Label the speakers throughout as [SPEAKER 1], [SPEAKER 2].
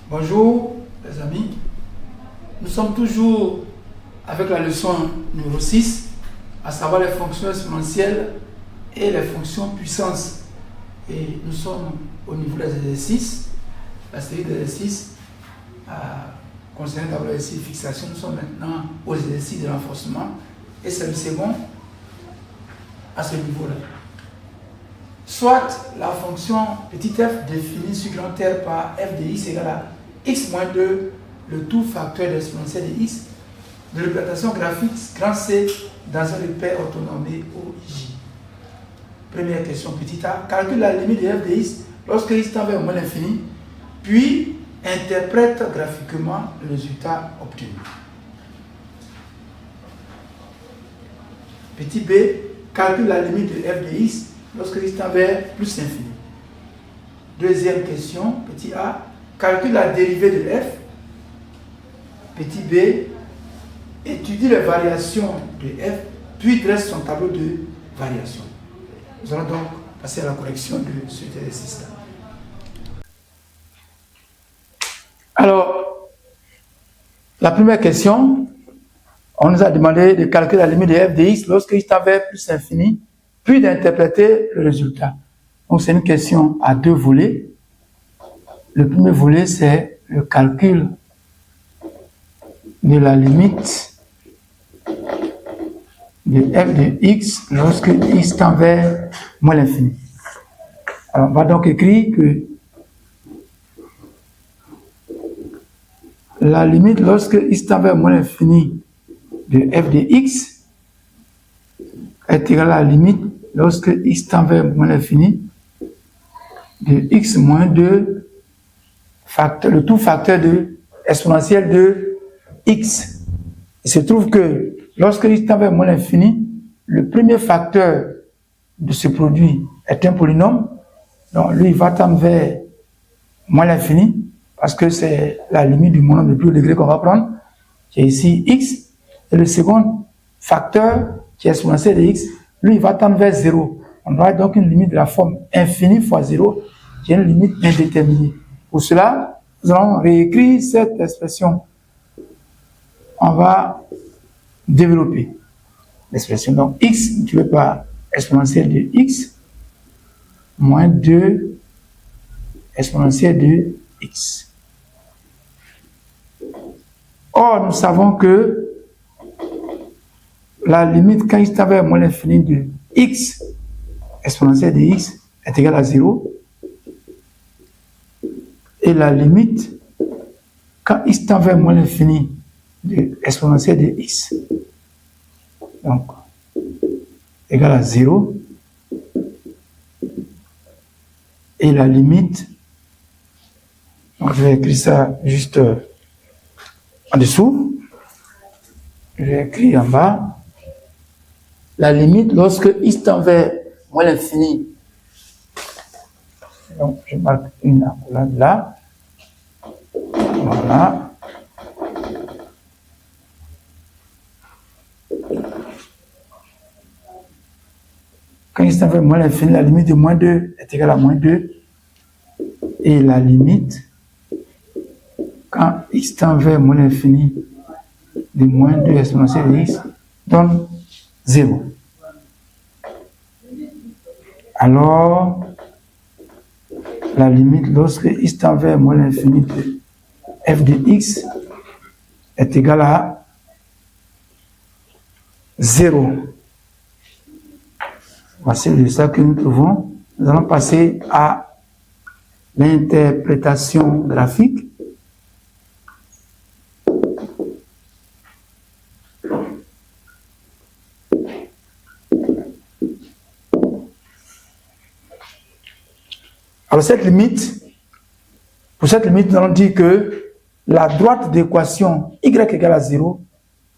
[SPEAKER 1] Bonjour les amis, nous sommes toujours avec la leçon numéro 6, à savoir les fonctions exponentielles et les fonctions puissance. Et nous sommes au niveau des exercices, la série d'exercices concernant d'abord l'exercice de fixation. Nous sommes maintenant aux exercices de renforcement et c'est le second à ce niveau-là. Soit la fonction petit f définie sur grand R par f de x égale à x moins 2, le tout facteur d'exponentielle de x, de représentation graphique grand C dans un repère autonomé OJ. Première question, petit a, calcule la limite de f de x lorsque x tend vers moins l'infini, puis interprète graphiquement le résultat obtenu. Petit b, calcule la limite de f de x lorsque x tend vers plus l'infini. Deuxième question, petit a, calcule la dérivée de f. Petit b, étudie les variations de f, puis dresse son tableau de variation. Nous allons donc passer à la correction de cet exercice-là. Alors, la première question, on nous a demandé de calculer la limite de f de x lorsque x tend vers plus l'infini, puis d'interpréter le résultat. Donc, c'est une question à deux volets. Le premier volet, c'est le calcul de la limite de f de x lorsque x tend vers moins l'infini. Alors, on va donc écrire que la limite lorsque x tend vers moins l'infini de f de x est égale à la limite lorsque x tend vers moins l'infini de x moins 2 le tout facteur de exponentielle de x. Il se trouve que lorsque x tend vers moins l'infini, le premier facteur de ce produit est un polynôme. Donc lui, il va tendre vers moins l'infini parce que c'est la limite du monombre de plus haut degré qu'on va prendre, qui est ici x. Et le second facteur, qui est exponentielle de x, lui, il va tendre vers 0. On aura donc une limite de la forme infini fois 0, qui est une limite indéterminée. Pour cela, nous allons réécrire cette expression. On va développer l'expression. Donc, x multiplié par exponentielle de x moins 2 exponentielle de x. Or, nous savons que la limite quand x tend vers moins l'infini de x exponentielle de x est égale à 0. Et la limite quand x tend vers moins l'infini de exponentielle de x, donc égale à 0, et la limite, donc je vais écrire ça juste en dessous, je vais écrire en bas, la limite lorsque x tend vers moins l'infini, donc je marque une accolade là, voilà. Quand x tend vers moins l'infini, la limite de moins 2 est égale à moins 2. Et la limite, quand x tend vers moins l'infini de moins 2 exponentielle de x, donne 0. Alors, la limite lorsque x tend vers moins l'infini de f de x est égale à 0. Voici le résultat que nous trouvons. Nous allons passer à l'interprétation graphique. Alors pour cette limite, nous allons dire que la droite d'équation y égale à 0,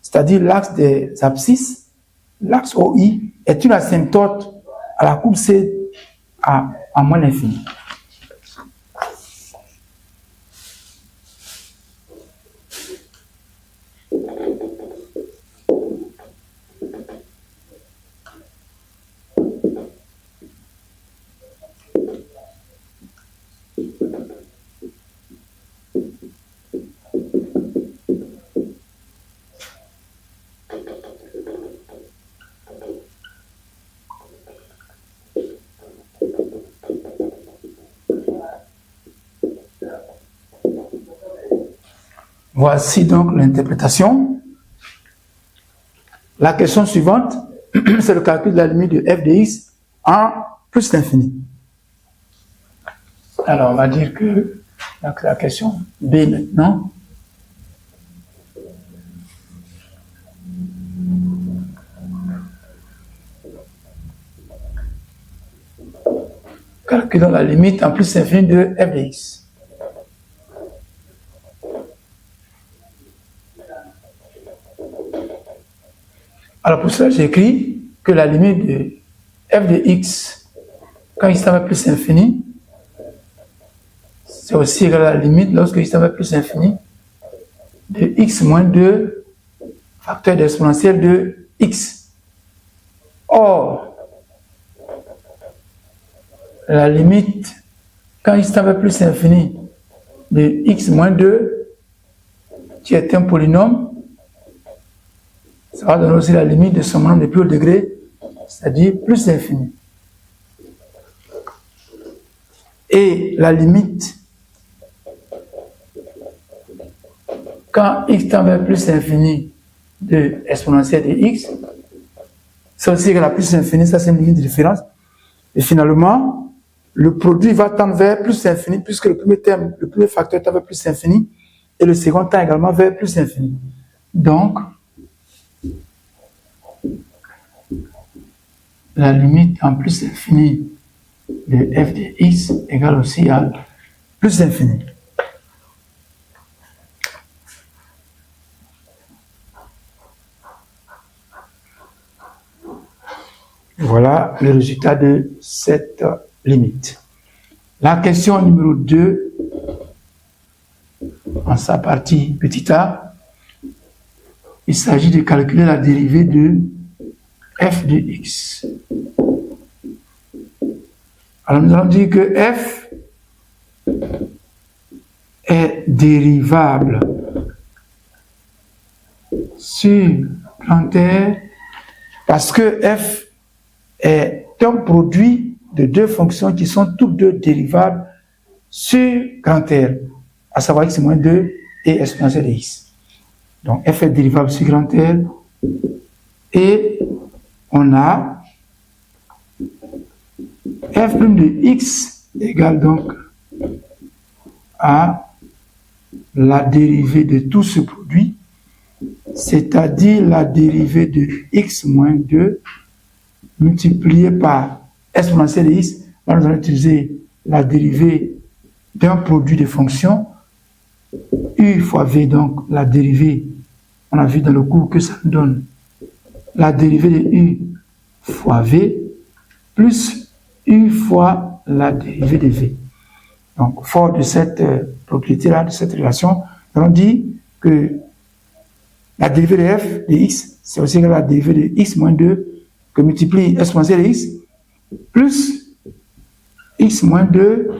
[SPEAKER 1] c'est-à-dire l'axe des abscisses, l'axe OI, est une asymptote à la courbe C à moins l'infini. Voici donc l'interprétation. La question suivante, c'est le calcul de la limite de f de x en plus l'infini. Alors, on va dire que la question B maintenant. Calculons la limite en plus infini de f de x. Alors pour cela, j'écris que la limite de f de x, quand x tend vers plus infini, c'est aussi égal à la limite lorsque x tend vers plus infini de x moins 2 facteur d'exponentielle de x. Or, la limite, quand x tend vers plus infini de x moins 2, qui est un polynôme, ça va donner aussi la limite de son nombre de plus haut degré, c'est-à-dire plus l'infini. Et la limite, quand x tend vers plus l'infini de exponentielle de x, c'est aussi égal à plus l'infini, ça c'est une limite de différence. Et finalement, le produit va tendre vers plus l'infini, puisque le premier terme, le premier facteur tend vers plus l'infini, et le second tend également vers plus l'infini. Donc, la limite en plus infini de f de x égale aussi à plus infini. Voilà le résultat de cette limite. La question numéro 2, en sa partie petit a, il s'agit de calculer la dérivée de f de x. Alors nous allons dire que f est dérivable sur grand R parce que f est un produit de deux fonctions qui sont toutes deux dérivables sur grand R, à savoir x moins 2 et exponentielle de x. Donc f est dérivable sur grand R et on a f' de x égale donc à la dérivée de tout ce produit, c'est-à-dire la dérivée de x moins 2 multiplié par exponentielle de x. Là, nous allons utiliser la dérivée d'un produit de fonctions u fois v, donc la dérivée, on a vu dans le cours que ça nous donne la dérivée de u fois v plus u fois la dérivée de v. Donc, fort de cette propriété-là, de cette relation, on dit que la dérivée de f de x, c'est aussi égal à la dérivée de x moins 2 que multiplie exponentielle de x plus x moins 2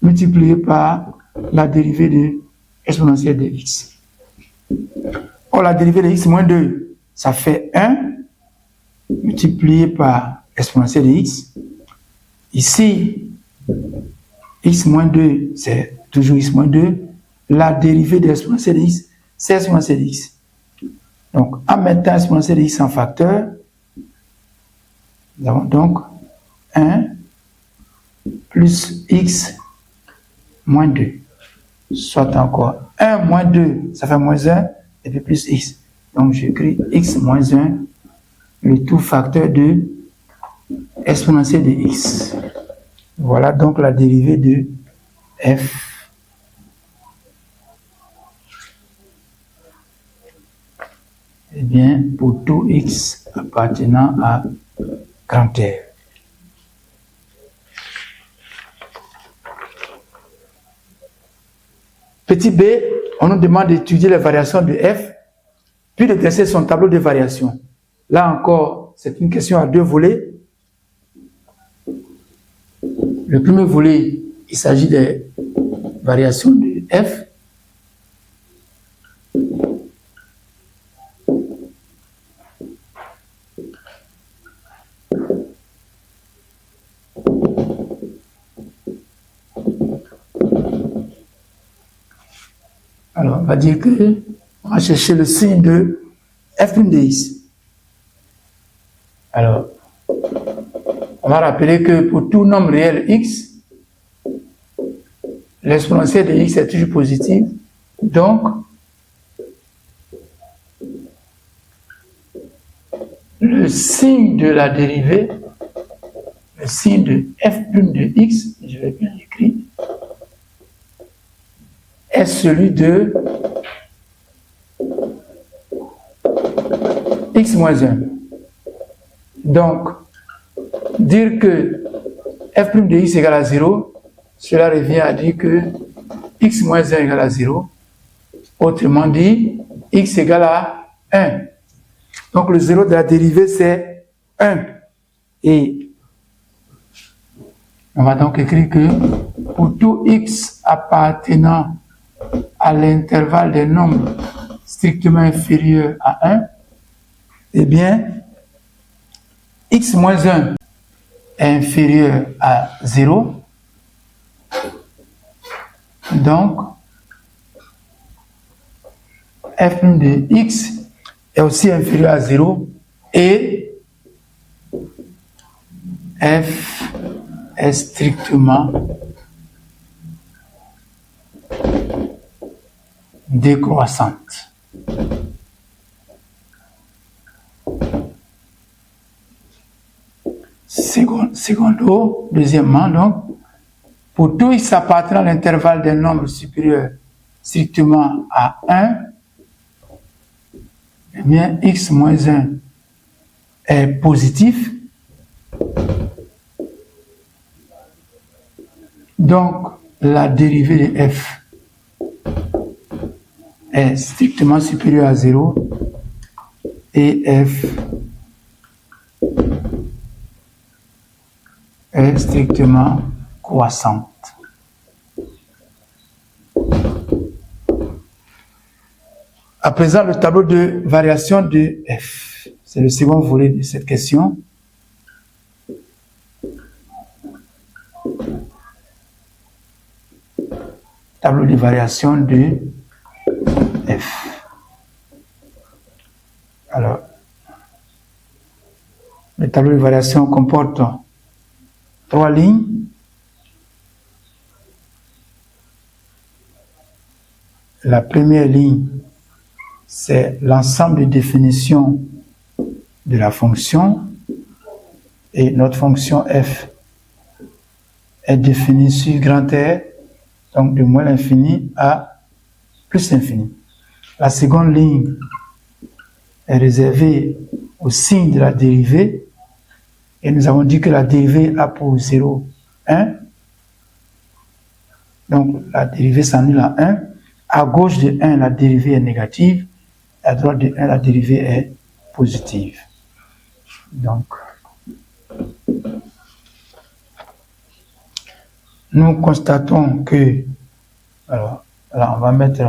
[SPEAKER 1] multiplié par la dérivée de exponentielle de x. Or, la dérivée de x moins 2, ça fait 1 multiplié par exponentielle de x. Ici, x moins 2, c'est toujours x moins 2. La dérivée de exponentielle de x, c'est exponentielle de x. Donc, en mettant exponentielle de x en facteur, nous avons donc 1 plus x moins 2. Soit encore 1 moins 2, ça fait moins 1, et puis plus x. Donc, j'écris x moins 1, le tout facteur de exponentielle de x. Voilà donc la dérivée de f. Eh bien, pour tout x appartenant à grand R. Petit b, on nous demande d'étudier les variations de f, puis de dresser son tableau de variations. Là encore, c'est une question à deux volets. Le premier volet, il s'agit des variations de f. Alors, on va dire que on va chercher le signe de f' de x. Alors, on va rappeler que pour tout nombre réel x, l'exponentielle de x est toujours positive. Donc, le signe de la dérivée, le signe de f' de x, je vais bien l'écrire, est celui de x moins 1. Donc, dire que f' de x égale à 0, cela revient à dire que x moins 1 égale à 0. Autrement dit, x égale à 1. Donc, le 0 de la dérivée, c'est 1. Et on va donc écrire que pour tout x appartenant à l'intervalle des nombres strictement inférieurs à 1, eh bien, x moins 1 est inférieur à 0. Donc, f' de x est aussi inférieur à 0 et f est strictement décroissante. Secondo, deuxièmement, donc, pour tout x appartenant à l'intervalle des nombres supérieurs strictement à 1, eh bien, x moins 1 est positif. Donc, la dérivée de f est strictement supérieure à 0 et f est strictement croissante. À présent, le tableau de variation de f. C'est le second volet de cette question. Tableau de variation de f. Alors, le tableau de variation comporte 3 lignes. La première ligne, c'est l'ensemble de définitions de la fonction. Et notre fonction f est définie sur grand R, donc de moins l'infini à plus l'infini. La seconde ligne est réservée au signe de la dérivée. Et nous avons dit que la dérivée a pour 0, 1. Donc la dérivée s'annule à 1. À gauche de 1, la dérivée est négative. À droite de 1, la dérivée est positive. Donc, nous constatons que, alors là, on va mettre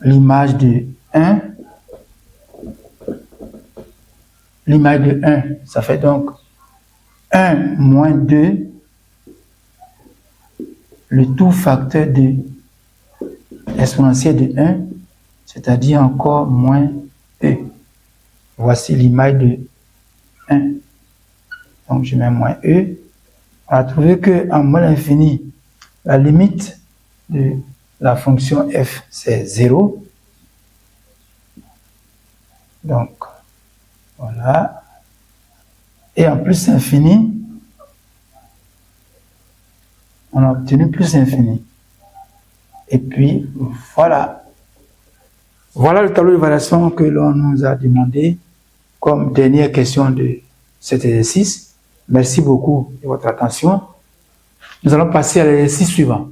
[SPEAKER 1] l'image de 1. L'image de 1, ça fait donc 1 moins 2, le tout facteur de l'exponentielle de 1, c'est-à-dire encore moins e. Voici l'image de 1. Donc je mets moins e. On a trouvé qu'en moins l'infini, la limite de la fonction f, c'est 0. Donc, voilà. Et en plus infini, on a obtenu plus infini. Et puis, voilà. Voilà le tableau de variation que l'on nous a demandé comme dernière question de cet exercice. Merci beaucoup de votre attention. Nous allons passer à l'exercice suivant.